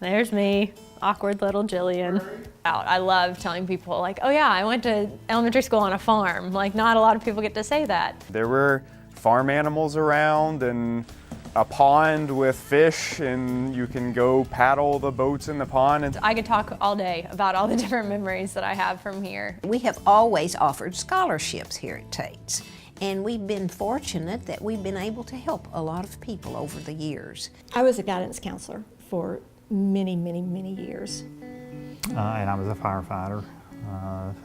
There's me, awkward little Jillian. I love telling people like, oh yeah, I went to elementary school on a farm. Like, not a lot of people get to say that. There were farm animals around and a pond with fish, and you can go paddle the boats in the pond. And I could talk all day about all the different memories that I have from here. We have always offered scholarships here at Tate's, and we've been fortunate that we've been able to help a lot of people over the years. I was a guidance counselor for many, many, many years. And I was a firefighter,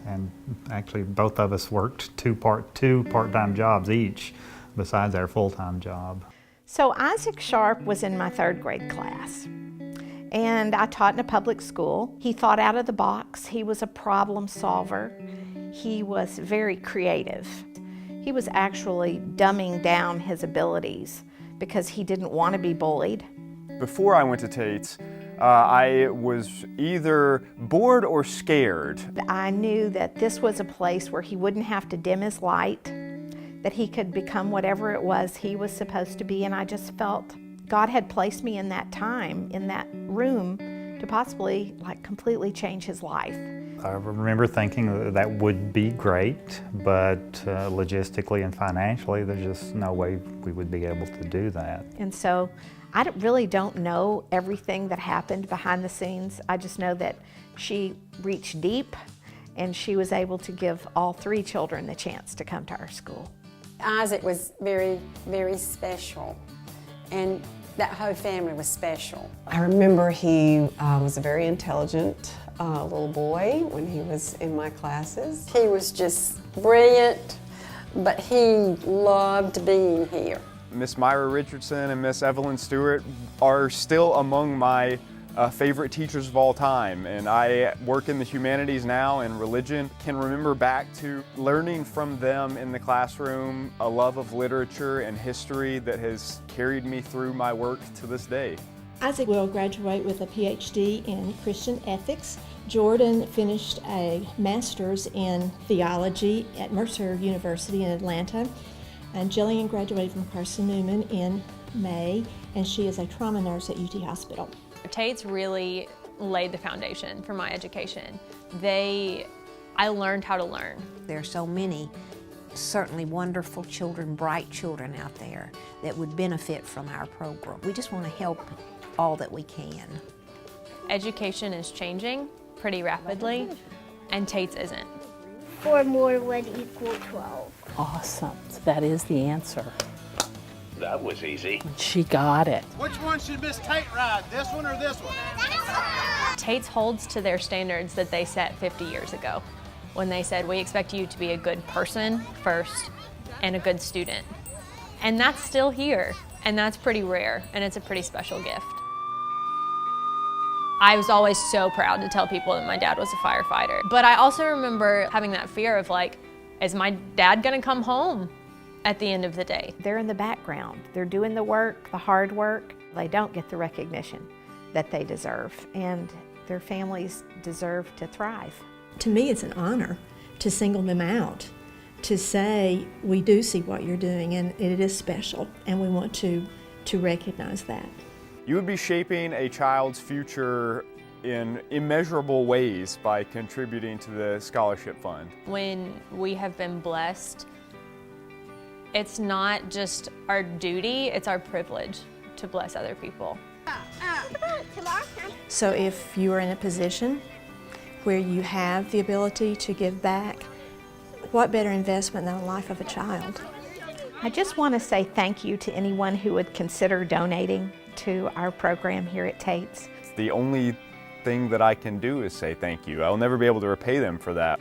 and actually both of us worked two part-time jobs each, besides our full-time job. So Isaac Sharp was in my 3rd grade class, and I taught in a public school. He thought out of the box. He was a problem solver. He was very creative. He was actually dumbing down his abilities because he didn't want to be bullied. before I went to Tate's, I was either bored or scared. I knew that this was a place where he wouldn't have to dim his light, that he could become whatever it was he was supposed to be, and I just felt God had placed me in that time, in that room, to possibly completely change his life. I remember thinking that would be great, but logistically and financially, there's just no way we would be able to do that. And so I really don't know everything that happened behind the scenes. I just know that she reached deep and she was able to give all 3 children the chance to come to our school. Isaac was very, very special, and that whole family was special. I remember he was a very intelligent little boy when he was in my classes. He was just brilliant, but he loved being here. Miss Myra Richardson and Miss Evelyn Stewart are still among my favorite teachers of all time, and I work in the humanities now and religion. Can remember back to learning from them in the classroom a love of literature and history that has carried me through my work to this day. Isaac will graduate with a PhD in Christian ethics. Jordan finished a master's in theology at Mercer University in Atlanta. And Jillian graduated from Carson Newman in May, and she is a trauma nurse at UT Hospital. Tate's really laid the foundation for my education. I learned how to learn. There are so many certainly wonderful children, bright children out there that would benefit from our program. We just want to help all that we can. Education is changing pretty rapidly, and Tate's isn't. 4 more would equal 12. Awesome. That is the answer. That was easy. She got it. Which one should Miss Tate ride, this one or this one? Tate's holds to their standards that they set 50 years ago when they said, we expect you to be a good person first and a good student. And that's still here, and that's pretty rare, and it's a pretty special gift. I was always so proud to tell people that my dad was a firefighter. But I also remember having that fear of is my dad gonna come home at the end of the day? They're in the background. They're doing the work, the hard work. They don't get the recognition that they deserve, and their families deserve to thrive. To me, it's an honor to single them out, to say, we do see what you're doing and it is special, and we want to recognize that. You would be shaping a child's future in immeasurable ways by contributing to the scholarship fund. When we have been blessed, it's not just our duty, it's our privilege to bless other people. So if you are in a position where you have the ability to give back, what better investment than the life of a child? I just want to say thank you to anyone who would consider donating to our program here at Tate's. The only thing that I can do is say thank you. I'll never be able to repay them for that.